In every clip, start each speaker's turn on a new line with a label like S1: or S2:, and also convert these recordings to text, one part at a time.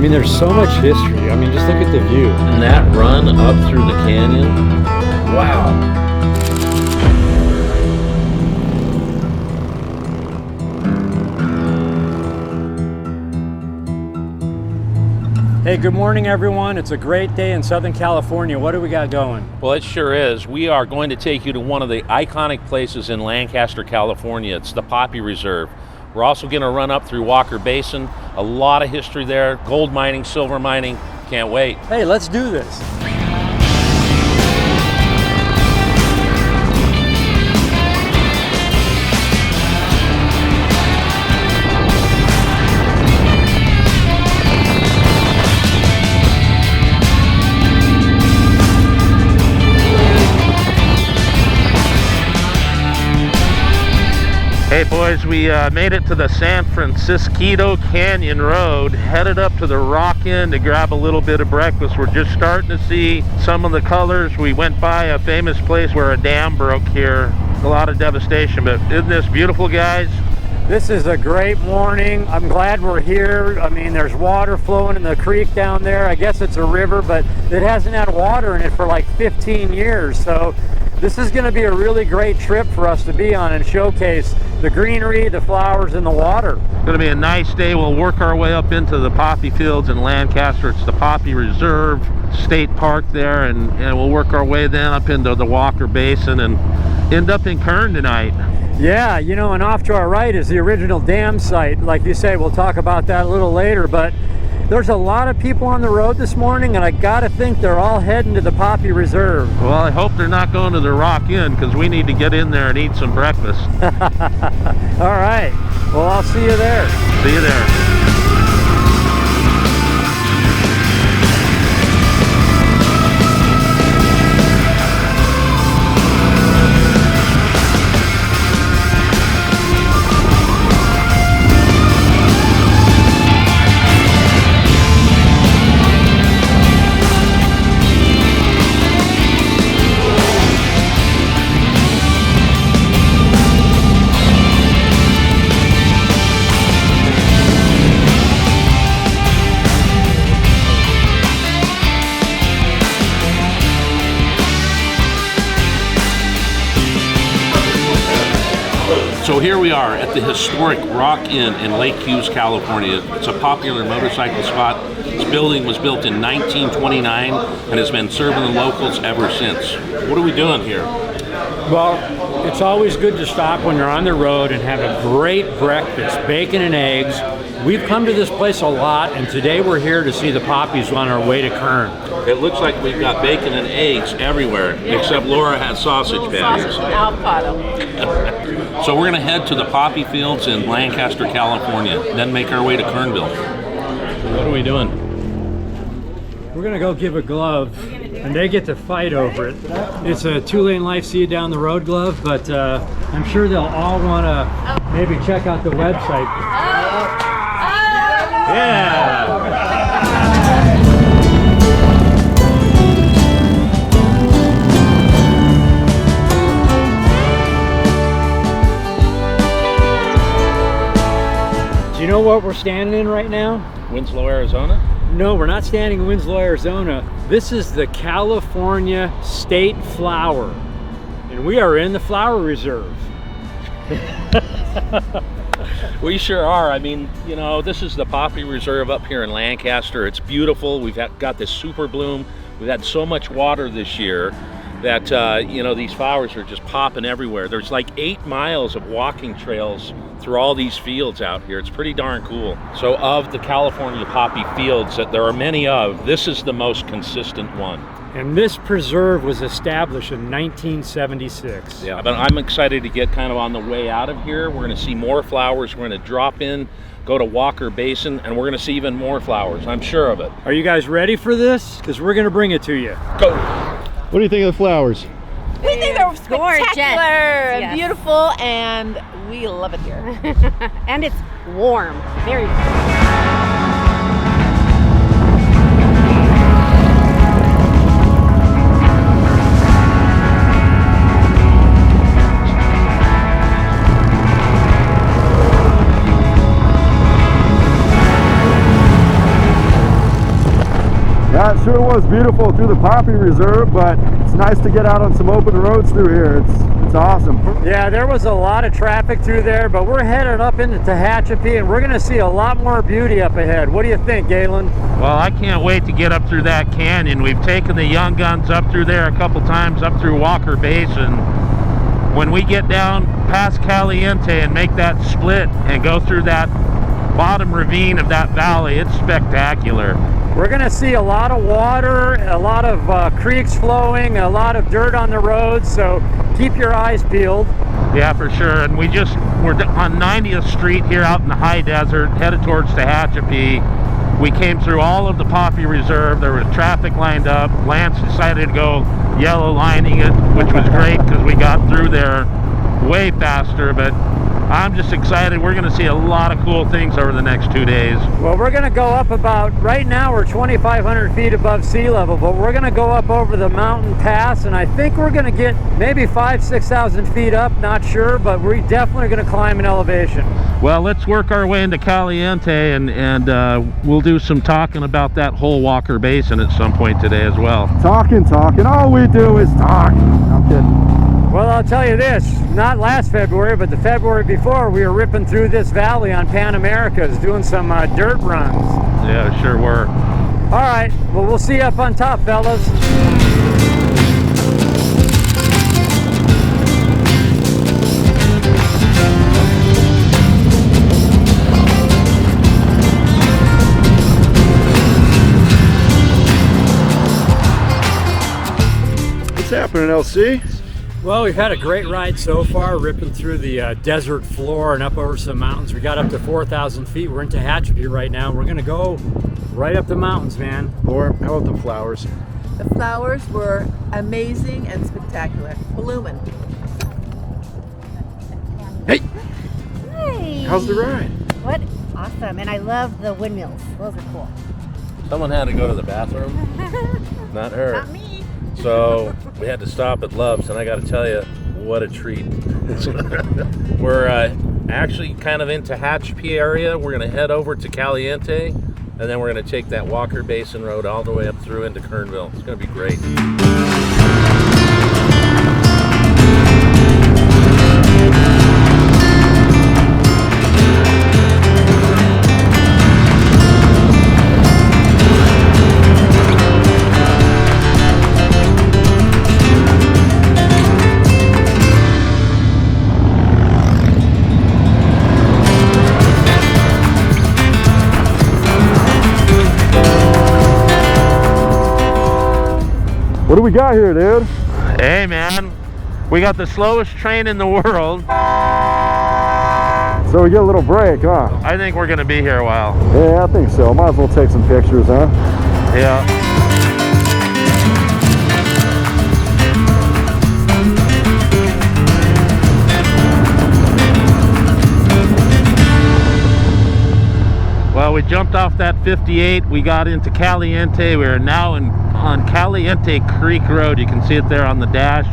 S1: mean, there's so much history. I mean, just look at the view.
S2: And that run up through the canyon, wow.
S1: Hey, good morning, everyone. It's a great day in Southern California. What do we got going?
S2: Well, it sure is. We are going to take you to one of the iconic places in Lancaster, California. It's the Poppy Reserve. We're also going to run up through Walker Basin. A lot of history there. Gold mining, silver mining. Can't wait.
S1: Hey, let's do this.
S2: Hey boys, we made it to the San Francisco Canyon Road, headed up to the Rock Inn to grab a little bit of breakfast. We're just starting to see some of the colors. We went by a famous place where a dam broke here. A lot of devastation, but isn't this beautiful, guys?
S1: This is a great morning. I'm glad we're here. I mean, there's water flowing in the creek down there. I guess it's a river, but it hasn't had water in it for like 15 years. So this is going to be a really great trip for us to be on and showcase the greenery, the flowers, and the water.
S2: It's going to be a nice day. We'll work our way up into the poppy fields in Lancaster. It's the Poppy Reserve State Park there, and we'll work our way then up into the Walker Basin and end up in Kern tonight.
S1: Yeah, you know, and off to our right is the original dam site. Like you say, we'll talk about that a little later, but there's a lot of people on the road this morning, and I gotta think they're all heading to the Poppy Reserve.
S2: Well, I hope they're not going to the Rock Inn, because we need to get in there and eat some breakfast.
S1: All right, well, I'll see you there.
S2: See you there. So here we are at the historic Rock Inn in Lake Hughes, California. It's a popular motorcycle spot. This building was built in 1929 and has been serving the locals ever since. What are we doing here?
S1: Well, it's always good to stop when you're on the road and have a great breakfast, bacon and eggs. We've come to this place a lot, and today we're here to see the poppies on our way to Kern.
S2: It looks like we've got bacon and eggs everywhere, except Laura has sausage patties. So we're going to head to the poppy fields in Lancaster, California, then make our way to Kernville. What are we doing?
S1: We're going to go give a glove, and they get to fight over it. It's a 2LaneLife See You Down the Road glove, but I'm sure they'll all want to maybe check out the website. Yeah! Do you know what we're standing in right now?
S2: Winslow, Arizona?
S1: No, we're not standing in Winslow, Arizona. This is the California State Flower, and we are in the Flower Reserve.
S2: We sure are. I mean, you know, this is the Poppy Reserve up here in Lancaster. It's beautiful. We've got this super bloom. We've had so much water this year that, you know, these flowers are just popping everywhere. There's like 8 miles of walking trails through all these fields out here. It's pretty darn cool. So of the California poppy fields that there are many of, this is the most consistent one.
S1: And this preserve was established in 1976.
S2: Yeah, but I'm excited to get kind of on the way out of here. We're going to see more flowers. We're going to drop in, go to Walker Basin, and we're going to see even more flowers. I'm sure of it.
S1: Are you guys ready for this? Because we're going to bring it to you.
S2: Go.
S3: What do you think of the flowers?
S4: We think they're spectacular and beautiful, and we love it here.
S5: And it's warm, very warm.
S3: Yeah, it sure was beautiful through the Poppy Reserve, but it's nice to get out on some open roads through here. It's awesome.
S1: Yeah, there was a lot of traffic through there, but we're headed up into Tehachapi, and we're going to see a lot more beauty up ahead. What do you think, Galen?
S2: Well, I can't wait to get up through that canyon. We've taken the young guns up through there a couple times, up through Walker Basin. When we get down past Caliente and make that split and go through that bottom ravine of that valley, it's spectacular.
S1: We're going to see a lot of water, a lot of creeks flowing, a lot of dirt on the road, so keep your eyes peeled.
S2: Yeah, for sure. And we're on 90th Street here out in the high desert, headed towards Tehachapi. We came through all of the Poppy Reserve. There was traffic lined up. Lance decided to go yellow lining it, which was great because we got through there way faster, but I'm just excited. We're going to see a lot of cool things over the next 2 days.
S1: Well, we're going to go up about, right now we're 2,500 feet above sea level, but we're going to go up over the mountain pass, and I think we're going to get maybe 5,000–6,000 feet up, not sure, but we're definitely going to climb an elevation.
S2: Well, let's work our way into Caliente, and we'll do some talking about that whole Walker Basin at some point today as well.
S3: Talking. All we do is talk. I'm kidding.
S1: Well, I'll tell you this, not last February, but the February before, we were ripping through this valley on Pan Americas, doing some dirt runs.
S2: Yeah, sure were.
S1: All right, well, we'll see you up on top, fellas.
S3: What's happening, LC?
S1: Well, we've had a great ride so far, ripping through the desert floor and up over some mountains. We got up to 4,000 feet. We're in Tehachapi right now. We're going to go right up the mountains, man.
S3: Or how about the flowers?
S4: The flowers were amazing and spectacular. Blooming.
S3: Hey,
S5: Hey.
S3: how's the ride?
S5: What? Awesome. And I love the windmills. Those are cool.
S2: Someone had to go to the bathroom. Not her.
S5: Not me.
S2: So we had to stop at Love's, and I got to tell you, what a treat. We're actually kind of in Tehachapi area. We're going to head over to Caliente, and then we're going to take that Walker Basin road all the way up through into Kernville. It's going to be great.
S3: What do we got here, dude?
S2: Hey, man, we got the slowest train in the world.
S3: So we get a little break, huh?
S2: I think we're going to be here a while.
S3: Yeah, I think so. Might as well take some pictures, huh?
S2: Yeah. Well, we jumped off that 58. We got into Caliente. We are now on Caliente Creek Road. You can see it there on the dash.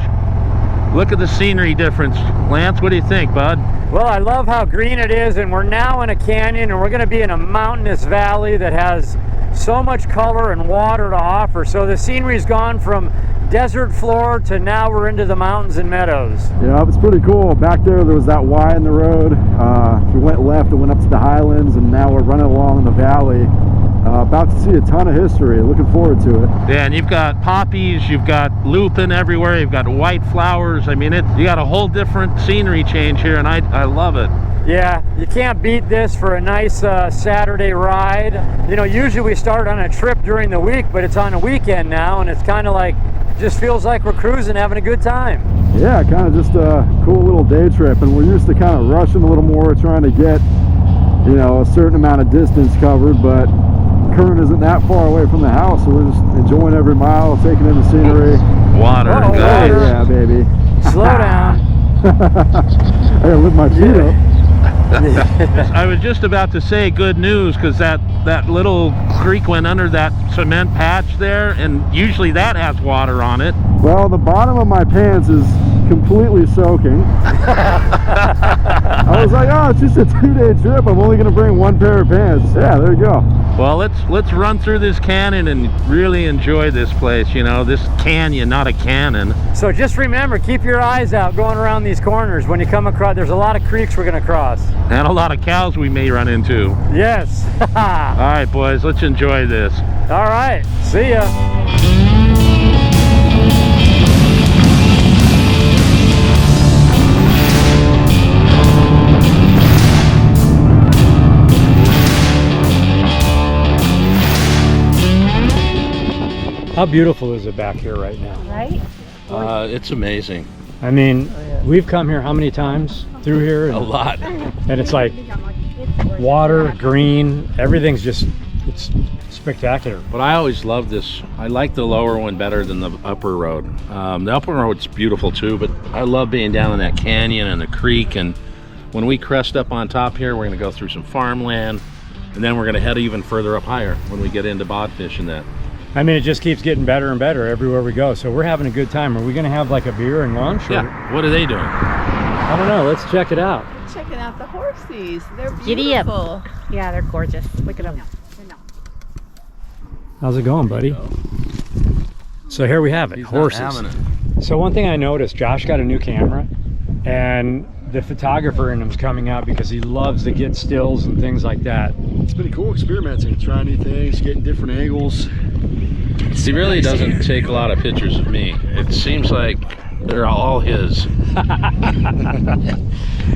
S2: Look at the scenery difference. Lance, what do you think, bud?
S1: Well, I love how green it is, and we're now in a canyon, and we're going to be in a mountainous valley that has so much color and water to offer. So the scenery's gone from desert floor to now we're into the mountains and meadows.
S3: Yeah, it's pretty cool. Back there was that Y in the road. If we went left, it went up to the highlands, and now we're running along the valley. About to see a ton of history. Looking forward to it.
S2: Yeah, and you've got poppies, you've got lupin everywhere, you've got white flowers. I mean, you got a whole different scenery change here, and I love it.
S1: Yeah, you can't beat this for a nice Saturday ride. You know, usually we start on a trip during the week, but it's on a weekend now, and it's kind of like, just feels like we're cruising, having a good time.
S3: Yeah, kind of just a cool little day trip, and we're used to kind of rushing a little more, trying to get, you know, a certain amount of distance covered, but Kern isn't that far away from the house, so we're just enjoying every mile, taking in the scenery.
S2: Water,
S1: Oh,
S2: guys.
S1: water.
S3: Yeah, baby.
S1: Slow down.
S3: I gotta lift my feet up.
S2: I was just about to say good news, because that little creek went under that cement patch there, and usually that has water on it.
S3: Well, the bottom of my pants is completely soaking. I was like, oh, it's just a 2-day trip. I'm only going to bring one pair of pants. Yeah, there you go.
S2: Well, let's run through this canyon and really enjoy this place. You know, this canyon, not a cannon.
S1: So just remember, keep your eyes out going around these corners when you come across. There's a lot of creeks we're gonna cross.
S2: And a lot of cows we may run into.
S1: Yes.
S2: All right, boys, let's enjoy this.
S1: All right, see ya. How beautiful is it back here right now?
S5: Right?
S2: It's amazing.
S1: I mean, we've come here how many times through here?
S2: A lot.
S1: And it's like water, green, everything's just, it's spectacular.
S2: But I always love this. I like the lower one better than the upper road. The upper road's beautiful too, but I love being down in that canyon and the creek. And when we crest up on top here, we're gonna go through some farmland, and then we're gonna head even further up higher when we get into bodfish and that.
S1: I mean, it just keeps getting better and better everywhere we go. So we're having a good time. Are we gonna have like a beer and lunch? Or?
S2: Yeah, what are they doing?
S1: I don't know, let's check it out.
S4: Checking out the horsies. They're
S5: Giddy up.
S4: beautiful.
S5: Yeah, they're gorgeous. Look at them.
S1: How's it going, buddy? So here we have it, horses. So one thing I noticed, Josh got a new camera, and the photographer in him's coming out because he loves to get stills and things like that.
S3: It's been cool experimenting, trying new things, getting different angles.
S2: He really doesn't take a lot of pictures of me. It seems like they're all his.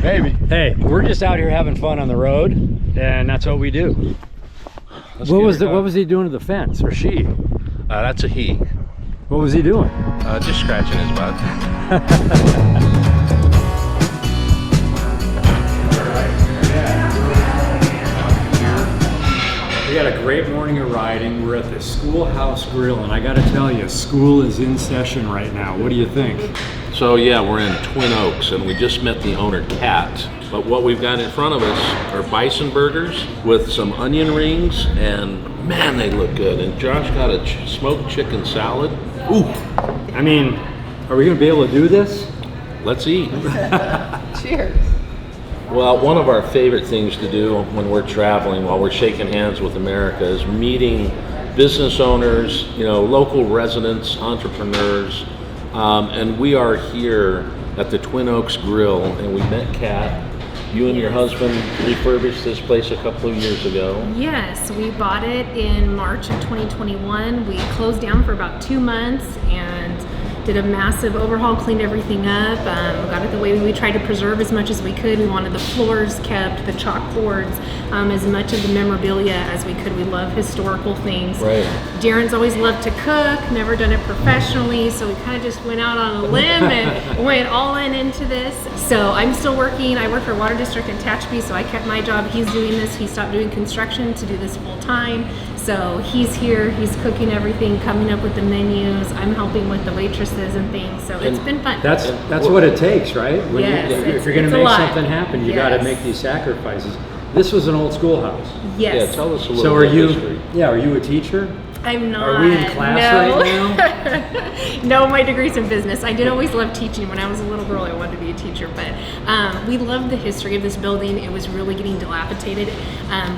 S3: Maybe.
S1: Hey, we're just out here having fun on the road, and that's what we do. What was he doing to the fence, or she?
S2: That's a he.
S1: What was he doing?
S2: Just scratching his butt.
S1: We had a great morning of riding. We're at the Schoolhouse Grill, and I got to tell you, school is in session right now. What do you think?
S2: So yeah, we're in Twin Oaks, and we just met the owner, Kat. But what we've got in front of us are bison burgers with some onion rings, and man, they look good. And Josh got a smoked chicken salad. Ooh!
S1: I mean, are we going to be able to do this?
S2: Let's eat.
S4: Cheers.
S2: Well, one of our favorite things to do when we're traveling, while we're shaking hands with America, is meeting business owners, you know, local residents, entrepreneurs, and we are here at the Twin Oaks Grill, and we met Kat. You and your husband refurbished this place a couple of years ago.
S6: Yes, we bought it in March of 2021. We closed down for about 2 months and did a massive overhaul, cleaned everything up, got it the way we tried to preserve as much as we could. We wanted the floors kept, the chalkboards, as much of the memorabilia as we could. We love historical things.
S2: Right.
S6: Darren's always loved to cook, never done it professionally, so we kind of just went out on a limb and went all into this. So I'm still working. I work for Water District in Tehachapi, so I kept my job. He's doing this. He stopped doing construction to do this full time. So he's here, he's cooking everything, coming up with the menus. I'm helping with the waitresses and things. So it's been fun.
S1: That's what it takes, right? When
S6: Yes,
S1: if you're going to
S6: it's a
S1: make
S6: lot.
S1: something happen, you got to
S6: Yes.
S1: make these sacrifices. This was an old schoolhouse.
S6: Yes.
S2: Yeah, tell us a little
S1: So
S2: bit
S1: are you?
S2: history.
S1: Yeah, are you a teacher?
S6: I'm not.
S1: Are we in class
S6: no.
S1: right now?
S6: No, my degree's in business. I did always love teaching. When I was a little girl, I wanted to be a teacher. But we loved the history of this building. It was really getting dilapidated.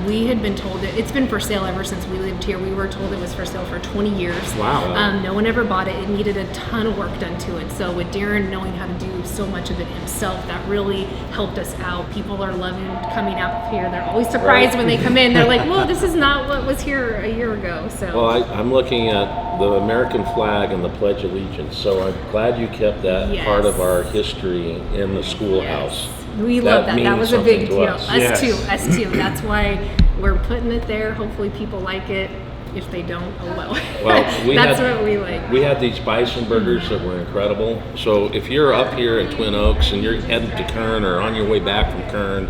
S6: We had been told it's been for sale ever since we lived here. We were told it was for sale for 20 years.
S1: Wow.
S6: No one ever bought it. It needed a ton of work done to it. So with Darren knowing how to do so much of it himself, that really helped us out. People are loving coming out here. They're always surprised when they come in. They're like, "Whoa, this is not what was here a year ago." So.
S2: Well, I'm looking at the American flag and the Pledge of Allegiance, so I'm glad you kept that
S6: Yes.
S2: part of our history in the schoolhouse.
S6: We love that. That
S2: means
S6: was a big
S2: something to
S6: deal.
S2: us.
S1: Yes.
S6: Us too. That's why we're putting it there. Hopefully people like it. If they don't, oh well.
S2: Well,
S6: That's what we like.
S2: We had these bison burgers that were incredible. So if you're up here in Twin Oaks and you're headed to Kern or on your way back from Kern,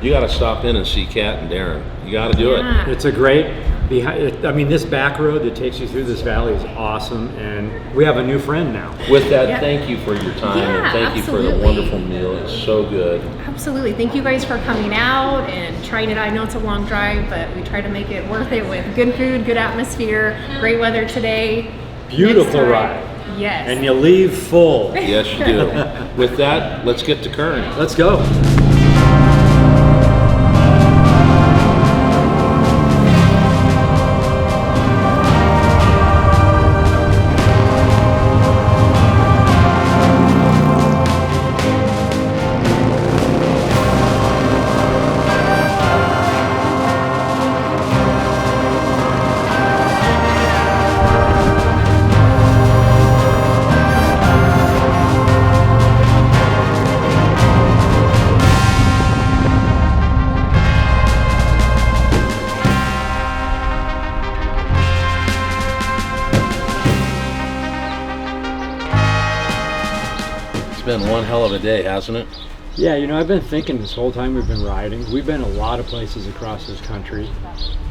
S2: you got to stop in and see Kat and Darren. You got to do
S6: Yeah.
S2: it.
S1: It's a great I mean, this back road that takes you through this valley is awesome, and we have a new friend now.
S2: With that,
S6: Yeah.
S2: thank you for your time and
S6: Yeah,
S2: thank you for the
S6: absolutely.
S2: wonderful meal. It's so good.
S6: Absolutely. Thank you guys for coming out and trying it. I know it's a long drive, but we try to make it worth it with good food, good atmosphere, great weather today.
S1: Beautiful
S6: Next time-
S1: ride.
S6: Yes.
S1: And you leave full.
S2: Yes, you do. With that, let's get to Kern.
S1: Let's go.
S2: been one hell of a day, hasn't it?
S1: Yeah, you know, I've been thinking this whole time we've been riding. We've been a lot of places across this country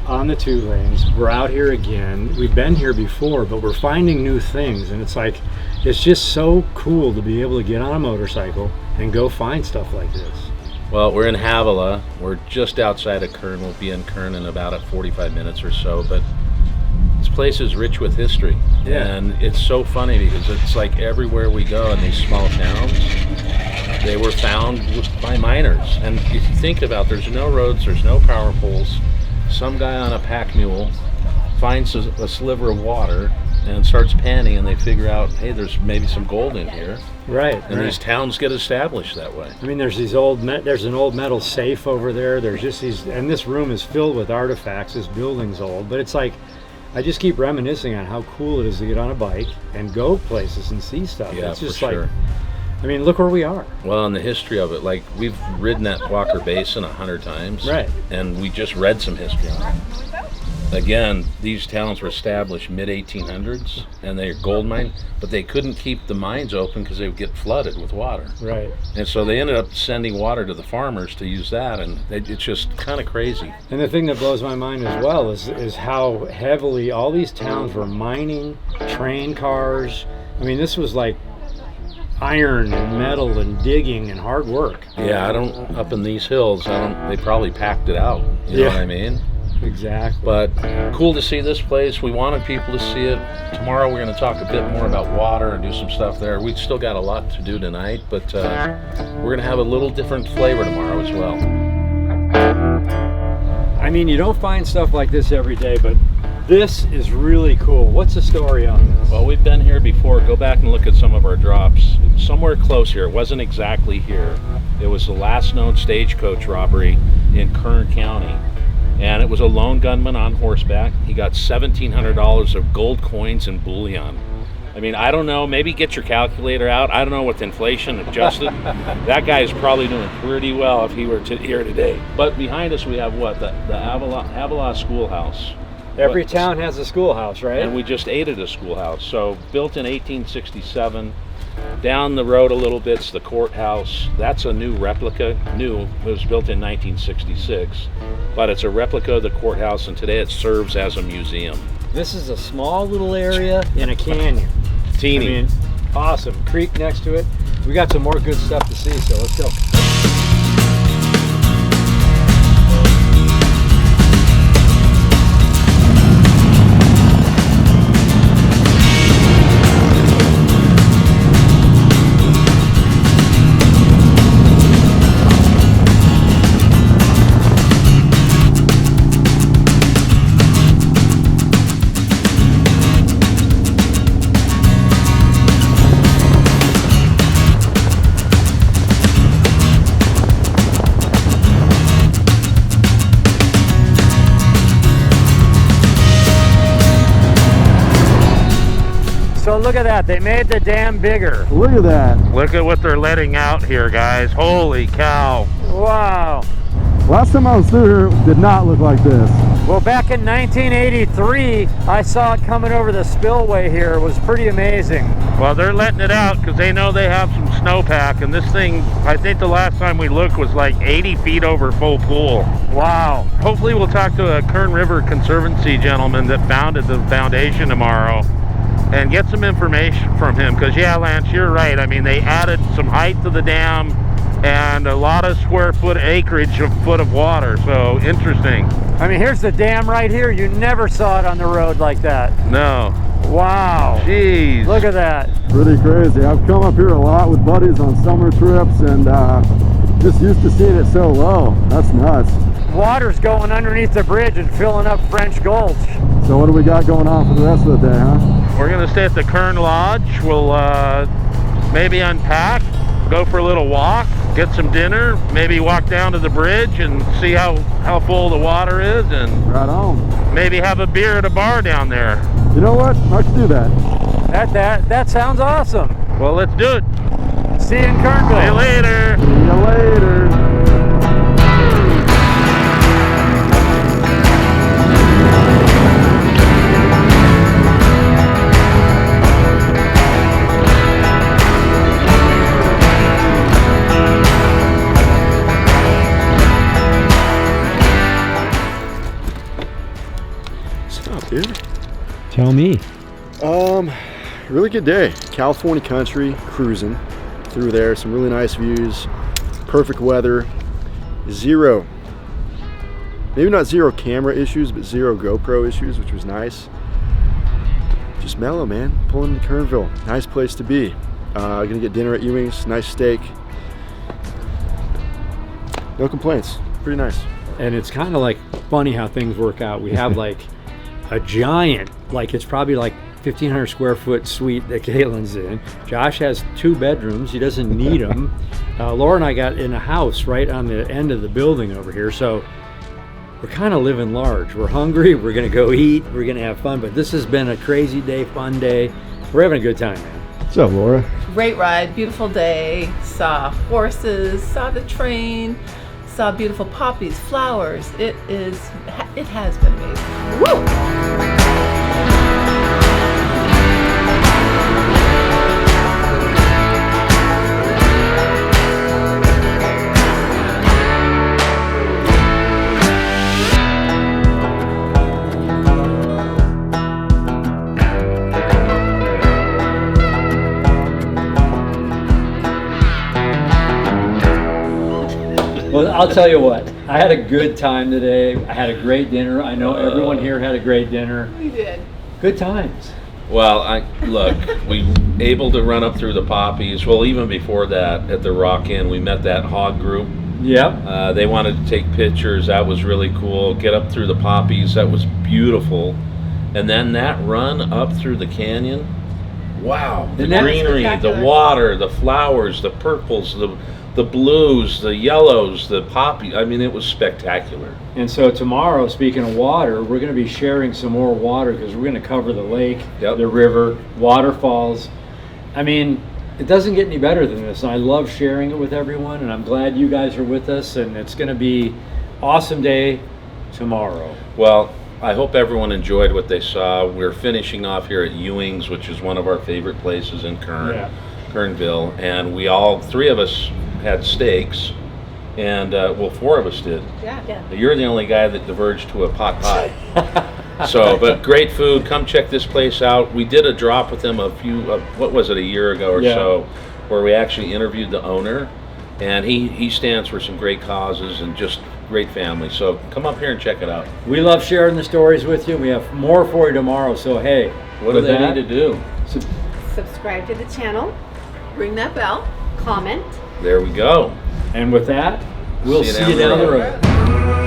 S1: on the 2 lanes. We're out here again. We've been here before, but we're finding new things. And it's like, it's just so cool to be able to get on a motorcycle and go find stuff like this.
S2: Well, we're in Havilah. We're just outside of Kern. We'll be in Kern in about 45 minutes or so. But this place is rich with history.
S1: Yeah.
S2: And it's so funny because it's like everywhere we go in these small towns, they were found by miners. And if you think about, there's no roads, there's no power poles. Some guy on a pack mule finds a sliver of water and starts panning, and they figure out, hey, there's maybe some gold in here.
S1: Right.
S2: And these towns get established that way.
S1: I mean, there's these there's an old metal safe over there. There's just these, and this room is filled with artifacts. This building's old, but it's like, I just keep reminiscing on how cool it is to get on a bike and go places and see stuff.
S2: Yeah,
S1: it's just
S2: for
S1: like,
S2: sure.
S1: I mean, look where we are.
S2: Well, and the history of it, like we've ridden that Walker Basin 100 times.
S1: Right.
S2: And we just read some history on it. Again, these towns were established mid-1800s, and they're gold mine, but they couldn't keep the mines open because they would get flooded with water.
S1: Right.
S2: And so they ended up sending water to the farmers to use that, and it's just kind of crazy.
S1: And the thing that blows my mind as well is how heavily all these towns were mining, train cars. I mean, this was like iron and metal and digging and hard work.
S2: Yeah, up in these hills, they probably packed it out. You know what I mean?
S1: Exactly.
S2: But cool to see this place. We wanted people to see it. Tomorrow we're going to talk a bit more about water and do some stuff there. We've still got a lot to do tonight, but we're going to have a little different flavor tomorrow as well.
S1: I mean, you don't find stuff like this every day, but this is really cool. What's the story on this?
S2: Well, we've been here before. Go back and look at some of our drops. Somewhere close here. It wasn't exactly here. It was the last known stagecoach robbery in Kern County. And it was a lone gunman on horseback. He got $1,700 of gold coins and bullion. I mean, I don't know, maybe get your calculator out. I don't know with inflation adjusted. That guy is probably doing pretty well if he were here today. But behind us we have what? The Havilah Schoolhouse.
S1: Every town has a schoolhouse, right?
S2: And we just ate at a schoolhouse. So built in 1867. Down the road a little bit's the courthouse. That's a new replica. It was built in 1966, but it's a replica of the courthouse, and today it serves as a museum.
S1: This is a small little area in a canyon.
S2: Teeny.
S1: I mean, awesome. Creek next to it. We got some more good stuff to see, so let's go. So look at that, they made the dam bigger.
S3: Look at that.
S2: Look at what they're letting out here, guys. Holy cow.
S1: Wow.
S3: Last time I was through here, it did not look like this.
S1: Well, back in 1983, I saw it coming over the spillway here. It was pretty amazing.
S2: Well, they're letting it out because they know they have some snowpack, and this thing, I think the last time we looked was like 80 feet over full pool.
S1: Wow.
S2: Hopefully we'll talk to a Kern River Conservancy gentleman that founded the foundation tomorrow and get some information from him, because yeah, Lance, you're right. I mean, they added some height to the dam and a lot of square foot acreage of water, so interesting.
S1: I mean, here's the dam right here. You never saw it on the road like that.
S2: No.
S1: Wow.
S2: Jeez.
S1: Look at that.
S3: Pretty crazy. I've come up here a lot with buddies on summer trips and just used to seeing it so low. That's nuts.
S1: Water's going underneath the bridge and filling up French Gulch.
S3: So what do we got going on for the rest of the day, huh?
S2: We're gonna stay at the Kern Lodge. We'll maybe unpack, go for a little walk, get some dinner, maybe walk down to the bridge and see how full the water is, and
S3: Right on.
S2: maybe have a beer at a bar down there.
S3: You know what? Let's do that.
S1: That sounds awesome.
S2: Well, let's do it.
S1: See you in Kernville.
S2: See you later.
S3: See you later. dude?
S1: Tell me.
S3: Really good day. California country, cruising through there. Some really nice views. Perfect weather. Zero, maybe not zero camera issues, but zero GoPro issues, which was nice. Just mellow, man. Pulling into Kernville. Nice place to be. Gonna get dinner at Ewing's. Nice steak. No complaints. Pretty nice.
S1: And it's kind of like funny how things work out. We have like a giant, like it's probably like 1,500 square foot suite that Caitlin's in. Josh has 2 bedrooms. He doesn't need them. Laura and I got in a house right on the end of the building over here. So we're kind of living large. We're hungry. We're going to go eat. We're going to have fun. But this has been a crazy day, fun day. We're having a good time, man.
S3: What's up, Laura?
S4: Great ride, beautiful day. Saw horses, saw the train, saw beautiful poppies, flowers. It has been amazing. Woo!
S1: Well, I'll tell you what, I had a good time today. I had a great dinner. I know everyone here had a great dinner.
S4: We did.
S1: Good times.
S2: Well, look, we able to run up through the poppies. Well, even before that, at the Rock Inn, we met that hog group.
S1: Yep.
S2: They wanted to take pictures. That was really cool. Get up through the poppies. That was beautiful. And then that run up through the canyon. Wow. The greenery, the water, the flowers, the purples, the blues, the yellows, the poppy. I mean, it was spectacular.
S1: And so tomorrow, speaking of water, we're going to be sharing some more water because we're going to cover the lake, the river, waterfalls. I mean, it doesn't get any better than this. And I love sharing it with everyone, and I'm glad you guys are with us, and it's going to be awesome day tomorrow.
S2: Well, I hope everyone enjoyed what they saw. We're finishing off here at Ewing's, which is one of our favorite places in Kernville, and we all 3 of us had steaks, and well, 4 of us did.
S4: Yeah.
S2: You're the only guy that diverged to a pot pie. So, but great food. Come check this place out. We did a drop with them a year ago or so, where we actually interviewed the owner, and he stands for some great causes and just great family. So come up here and check it out.
S1: We love sharing the stories with you. We have more for you tomorrow. So hey,
S2: what do they need to do?
S5: Subscribe to the channel.
S4: Ring that bell.
S5: Comment.
S2: There we go.
S1: And with that, we'll see you down the road.